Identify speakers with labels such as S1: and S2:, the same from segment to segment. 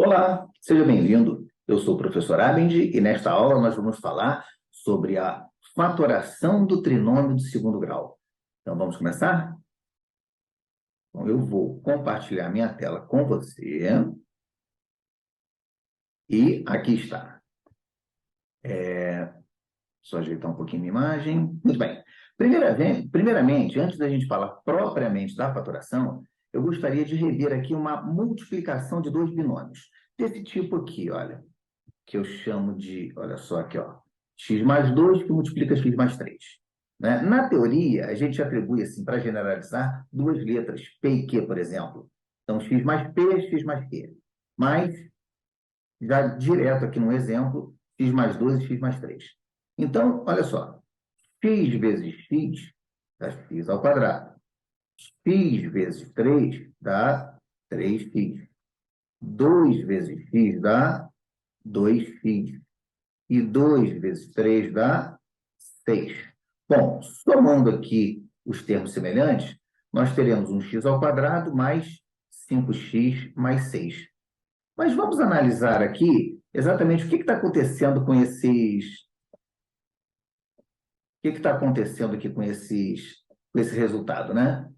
S1: Olá, seja bem-vindo. Eu sou o professor Abendi e nesta aula nós vamos falar sobre a fatoração do trinômio de segundo grau. Então vamos começar? Então, eu vou compartilhar minha tela com você. E aqui está. Só ajeitar um pouquinho a imagem. Muito bem. Primeiramente, antes da gente falar propriamente da fatoração, eu gostaria de rever aqui uma multiplicação de dois binômios. Desse tipo aqui, olha, que eu chamo de, olha só aqui, ó, x mais 2 que multiplica x mais 3. Né? Na teoria, a gente atribui, assim, para generalizar, duas letras, P e Q, por exemplo. Então, x mais P, x mais Q. Mas, já direto aqui no exemplo, x mais 2 e x mais 3. Então, olha só, x vezes x dá x ao quadrado. X vezes 3 dá 3x. 2 vezes x dá 2x. E 2 vezes 3 dá 6. Bom, somando aqui os termos semelhantes, nós teremos um x ao quadrado mais 5x mais 6. Mas vamos analisar aqui exatamente o que está acontecendo com esses... O que está acontecendo aqui com esse resultado, né?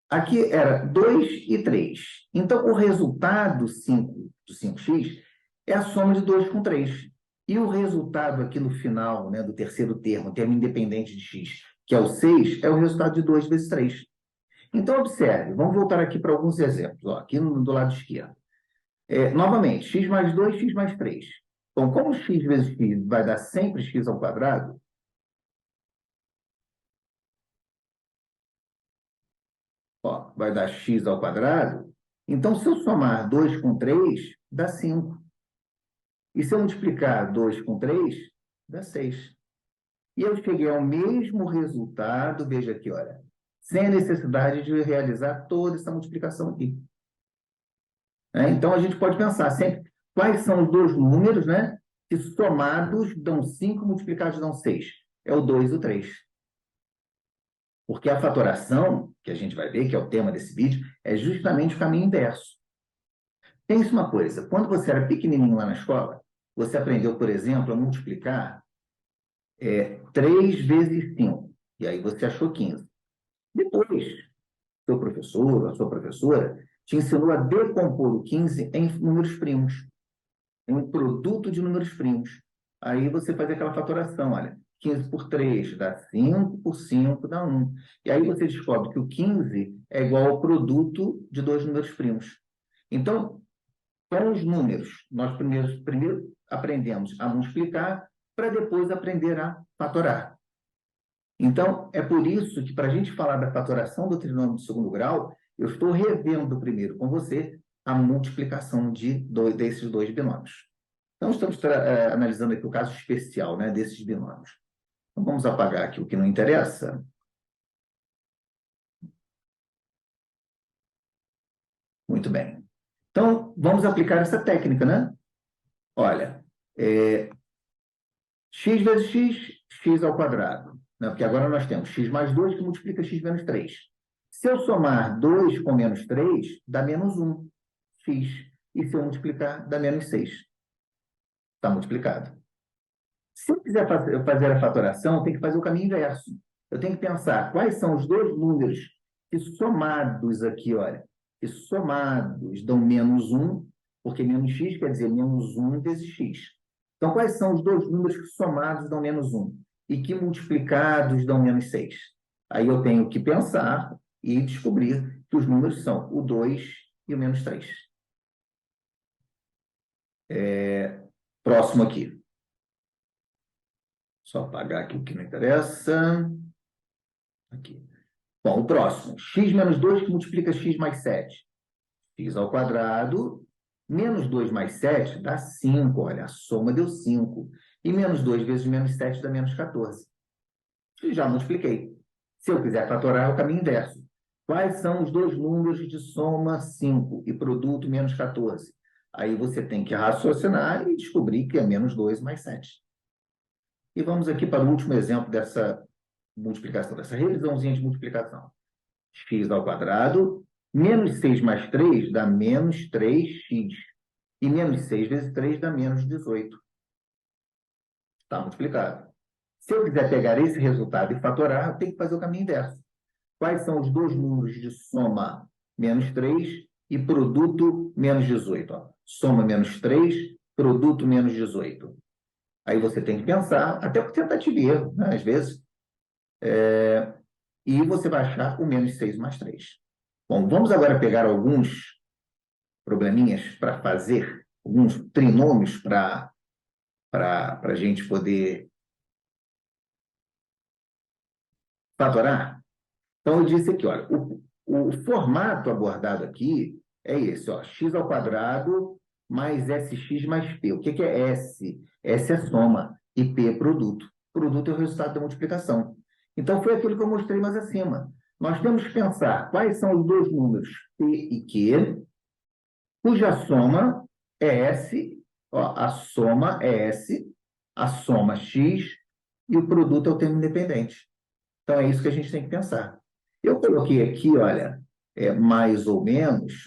S1: Aqui era 2 e 3. Então, o resultado 5 do 5x é a soma de 2 com 3. E o resultado aqui no final, né, do terceiro termo, termo independente de x, que é o 6, é o resultado de 2 vezes 3. Então, observe, vamos voltar aqui para alguns exemplos, ó, aqui do lado esquerdo. Novamente, x mais 2, x mais 3. Bom, como x vezes x vai dar sempre x ao quadrado, ó, vai dar x ao quadrado, então se eu somar 2 com 3, dá 5. E se eu multiplicar 2 com 3, dá 6. E eu cheguei ao mesmo resultado, veja aqui, olha, sem a necessidade de realizar toda essa multiplicação aqui. Então, a gente pode pensar sempre quais são os dois números, né, que somados dão 5, multiplicados dão 6. É o 2 e o 3. Porque a fatoração, que a gente vai ver, que é o tema desse vídeo, é justamente o caminho inverso. Pense uma coisa, quando você era pequenininho lá na escola, você aprendeu, por exemplo, a multiplicar 3 vezes 5, e aí você achou 15. Depois, seu professor ou a sua professora te ensinou a decompor o 15 em números primos, em um produto de números primos. Aí você faz aquela fatoração, olha, 15 por 3 dá 5, por 5 dá 1. E aí você descobre que o 15 é igual ao produto de dois números primos. Então, com os números, nós primeiro aprendemos a multiplicar para depois aprender a fatorar. Então, é por isso que, para a gente falar da fatoração do trinômio de segundo grau, eu estou revendo primeiro com você a multiplicação desses dois binômios. Então, estamos analisando aqui o caso especial, né, desses binômios. Então, vamos apagar aqui o que não interessa. Muito bem. Então, vamos aplicar essa técnica, né? Olha, x vezes x, x ao quadrado. Né? Porque agora nós temos x mais 2 que multiplica x menos 3. Se eu somar 2 com menos 3, dá menos 1, x. E se eu multiplicar, dá menos 6. Está multiplicado. Se eu quiser fazer a fatoração, eu tenho que fazer o caminho inverso. Eu tenho que pensar quais são os dois números que somados aqui, olha, que somados dão menos 1, porque menos x quer dizer menos 1 vezes x. Então, quais são os dois números que somados dão menos 1 e que multiplicados dão menos 6? Aí eu tenho que pensar e descobrir que os números são o 2 e o menos 3. Próximo aqui. Só apagar aqui o que não interessa. Aqui. Bom, o próximo. X menos 2 que multiplica x mais 7. X ao quadrado. Menos 2 mais 7 dá 5. Olha, a soma deu 5. E menos 2 vezes menos 7 dá menos 14. E já multipliquei. Se eu quiser fatorar, é o caminho inverso. Quais são os dois números de soma 5 e produto menos 14? Aí você tem que raciocinar e descobrir que é menos 2 mais 7. E vamos aqui para o último exemplo dessa multiplicação, dessa revisãozinha de multiplicação. X ao quadrado Menos 6 mais 3 dá menos 3x. E menos 6 vezes 3 dá menos 18. Está multiplicado. Se eu quiser pegar esse resultado e fatorar, eu tenho que fazer o caminho inverso. Quais são os dois números de soma menos 3 e produto menos 18? Ó. Soma menos 3, produto menos 18. Aí você tem que pensar, até por tentativa e erro, né, às vezes, e você vai achar o menos 6 mais 3. Bom, vamos agora pegar alguns probleminhas para fazer, alguns trinômios para a gente poder fatorar. Então, eu disse aqui, olha, o formato abordado aqui é esse, ó, x ao quadrado mais sx mais p. O que é S? S é soma e P é produto. Produto é o resultado da multiplicação. Então, foi aquilo que eu mostrei mais acima. Nós temos que pensar quais são os dois números P e Q, cuja soma é S, ó, a soma é S, a soma X e o produto é o termo independente. Então, é isso que a gente tem que pensar. Eu coloquei aqui, olha, mais ou menos,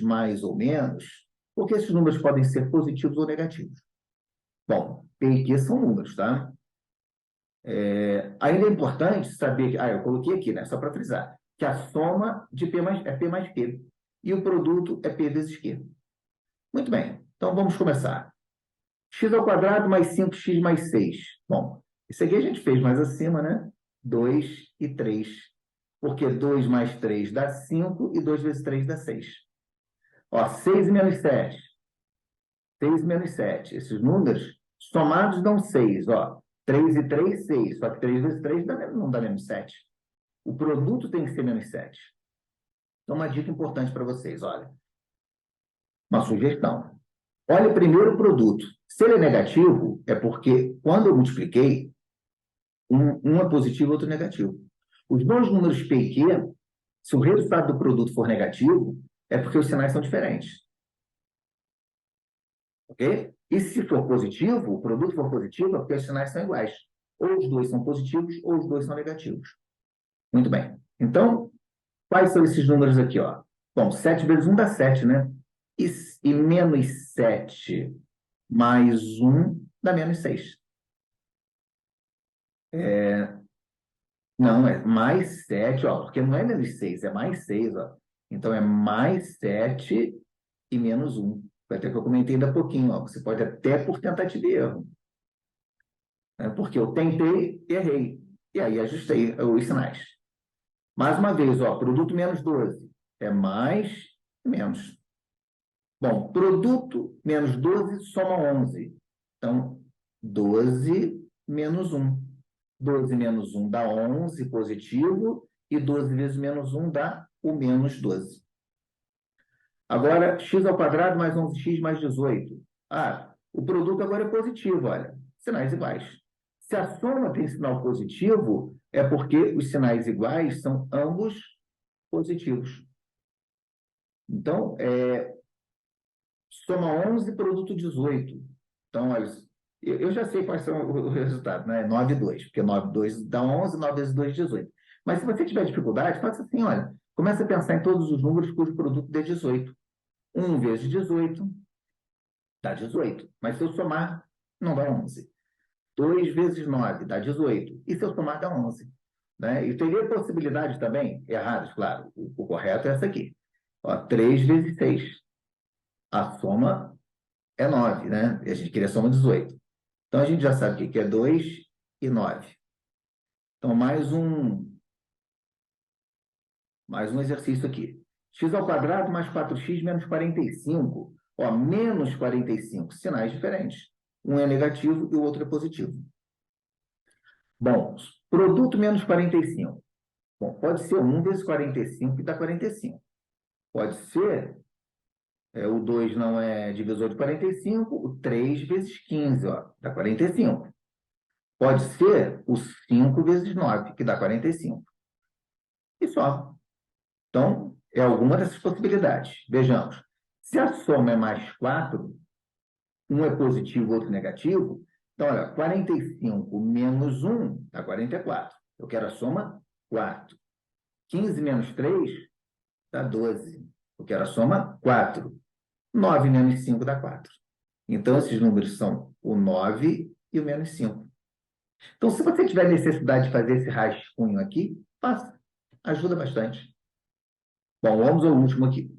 S1: porque esses números podem ser positivos ou negativos. Bom, P e Q são números, tá? Ainda é importante saber, eu coloquei aqui, né, só para frisar, que a soma de P é P mais Q, e o produto é P vezes Q. Muito bem, então vamos começar. X ao quadrado mais 5x mais 6. Bom, isso aqui a gente fez mais acima, né? 2 e 3. Porque 2 mais 3 dá 5 e 2 vezes 3 dá 6. Ó, 6 e menos 7. 6 menos 7. Esses números somados dão 6. Ó, 3 e 3, 6. Só que 3 vezes 3 não dá menos 7. O produto tem que ser menos 7. Então, uma dica importante para vocês, olha. Uma sugestão. Olha primeiro o produto. Se ele é negativo, é porque quando eu multipliquei, um é positivo e outro negativo. Os dois números P e Q, se o resultado do produto for negativo, é porque os sinais são diferentes. Ok? E se for positivo, o produto for positivo, é porque os sinais são iguais. Ou os dois são positivos, ou os dois são negativos. Muito bem. Então, quais são esses números aqui, ó? Bom, 7 vezes 1 dá 7, né? E menos 7 mais 1 dá menos 6. Não, é mais 7, ó, porque não é menos 6, é mais 6, ó. Então, é mais 7 e menos 1. Vai ter que eu comentei ainda há pouquinho, ó. Você pode até por tentativa e erro. Né? Porque eu tentei, errei. E aí ajustei os sinais. Mais uma vez, ó, produto menos 12. É mais e menos. Bom, produto menos 12 soma 11. Então, 12 menos 1. 12 menos 1 dá 11 positivo, e 12 vezes menos 1 dá o menos 12. Agora, x ao quadrado mais 11x mais 18. O produto agora é positivo, olha, sinais iguais. Se a soma tem sinal positivo, é porque os sinais iguais são ambos positivos. Então, soma 11, produto 18. Então, olha, eu já sei quais são o resultado, né? 9 e 2, porque 9 e 2 dá 11, 9 vezes 2, 18. Mas se você tiver dificuldade, faça assim, olha, comece a pensar em todos os números cujo produto dê 18. 1 vezes 18 dá 18. Mas se eu somar, não dá 11. 2 vezes 9 dá 18. E se eu somar, dá 11. Né? E teria possibilidade também, erradas, claro. O correto é essa aqui. Ó, 3 vezes 6. A soma é 9, né? E a gente queria a soma 18. Então, a gente já sabe o que é 2 e 9. Então, mais um exercício aqui. X ao quadrado mais 4x menos 45. Ó, menos 45, sinais diferentes. Um é negativo e o outro é positivo. Bom, produto menos 45. Bom, pode ser 1 vezes 45 e dá 45. Pode ser, o 2 não é divisor de 45, o 3 vezes 15, ó, dá 45. Pode ser o 5 vezes 9, que dá 45. E só. Então, é alguma dessas possibilidades. Vejamos. Se a soma é mais 4, um é positivo, outro negativo, então, olha, 45 menos 1 dá 44. Eu quero a soma 4. 15 menos 3 dá 12. Eu quero a soma 4. 9 menos 5 dá 4. Então, esses números são o 9 e o menos 5. Então, se você tiver necessidade de fazer esse rascunho aqui, faça. Ajuda bastante. Bom, vamos ao último aqui.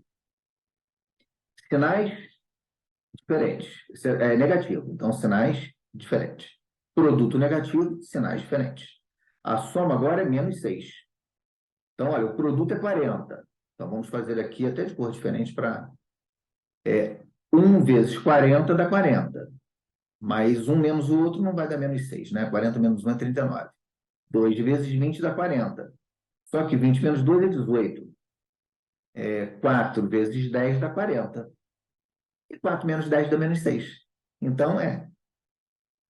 S1: Sinais diferentes. É negativo. Então, sinais diferentes. Produto negativo, sinais diferentes. A soma agora é menos 6. Então, olha, o produto é 40. Então, vamos fazer aqui até de cor diferente para... 1 vezes 40 dá 40. Mas um menos o outro não vai dar menos 6, né? 40 menos 1 é 39. 2 vezes 20 dá 40. Só que 20 menos 2 é 18. 4 vezes 10 dá 40. E 4 menos 10 dá menos 6. Então,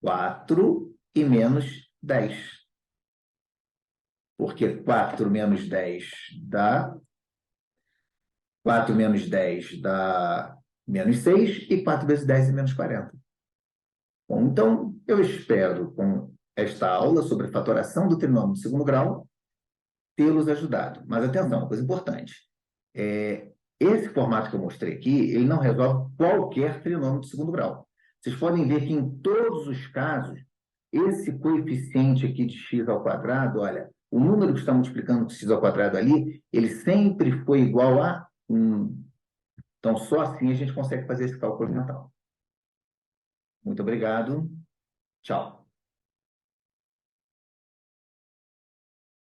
S1: 4 e menos 10. Porque 4 menos 10 dá... 4 menos 10 dá menos 6. E 4 vezes 10 é menos 40. Bom, então, eu espero, com esta aula sobre fatoração do trinômio de segundo grau, tê-los ajudado. Mas atenção, uma coisa importante. Esse formato que eu mostrei aqui, ele não resolve qualquer trinômio de segundo grau. Vocês podem ver que em todos os casos, esse coeficiente aqui de x ao quadrado, olha, o número que está multiplicando com x ao quadrado ali, ele sempre foi igual a 1. Então, só assim a gente consegue fazer esse cálculo mental. Muito obrigado. Tchau.